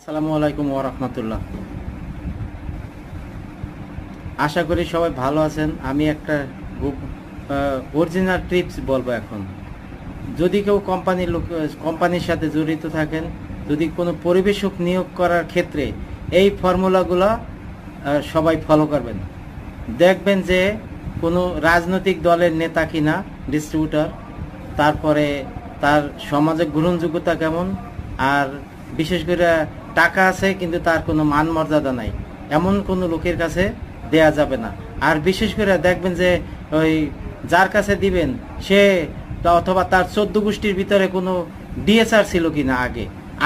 আসসালামু আলাইকুম ওয়া রাহমাতুল্লাহ। আশা করি সবাই ভালো আছেন। আমি একটা অরিজিনাল টিপস বলবো এখন। যদি কেউ কোম্পানির সাথে জড়িত থাকেন, যদি কোনো পরিবেশক নিয়োগ করার ক্ষেত্রে এই ফর্মুলাগুলো সবাই ফলো করবেন। দেখবেন যে কোনো রাজনৈতিক দলের নেতা কিনা ডিস্ট্রিবিউটর, তারপরে তার সমাজে গ্রহণযোগ্যতা কেমন, আর বিশেষ করে টাকা আছে কিন্তু তার কোনো মান মর্যাদা নাই, এমন কোনো লোকের কাছে দেয়া যাবে না। আর বিশেষ করে দেখবেন যে ওই যার কাছে দিবেন সে অথবা তার 14 গোষ্ঠীর ভিতরে কোনো ডিএসআর ছিল কিনা।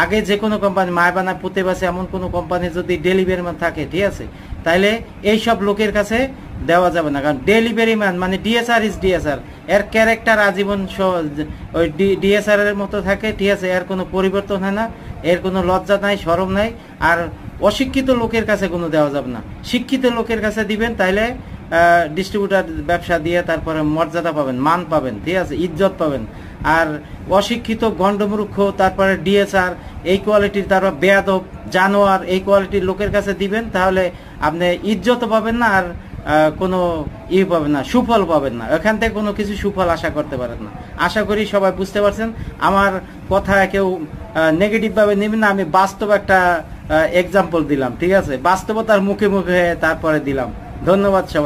আগে যে কোনো কোম্পানি মায়বানা পুঁতে বাসে এমন কোনো কোম্পানি যদি ডেলিভারি ম্যান থাকে, ঠিক আছে, তাইলে এই সব লোকের কাছে দেওয়া যাবে না। কারণ ডেলিভারি ম্যান মানে ডিএসআর ইজ ডিএসআর, এর ক্যারেক্টার আজীবন ওই ডিএসআর এর মতো থাকে, ঠিক আছে, এর কোনো পরিবর্তন হয় না, এর কোনো লজ্জা নাই, শরম নাই। আর অশিক্ষিত লোকের কাছে কোনো দেওয়া যাবে না। শিক্ষিত লোকের কাছে দিবেন, তাইলে ডিস্ট্রিবিউটার ব্যবসা দিয়ে তারপরে মর্যাদা পাবেন, মান পাবেন, ঠিক আছে, ইজ্জত পাবেন। আর অশিক্ষিত গণ্ডমূর্খ, তারপরে ডিএসআর এই কোয়ালিটির, তারপর বেয়াদব জানোয়ার এই কোয়ালিটির লোকের কাছে দিবেন, তাহলে আপনি ইজ্জত পাবেন না, আর কোনো পাবেন না, সুফল পাবেন না। এখান থেকে কোনো কিছু সুফল আশা করতে পারেন না। আশা করি সবাই বুঝতে পারছেন। আমার কথা কেউ নেগেটিভ ভাবে নেবেন না। আমি বাস্তব একটা এক্সাম্পল দিলাম, ঠিক আছে, বাস্তবতার মুখে মুখে তারপরে দিলাম। ধন্যবাদ সবাই।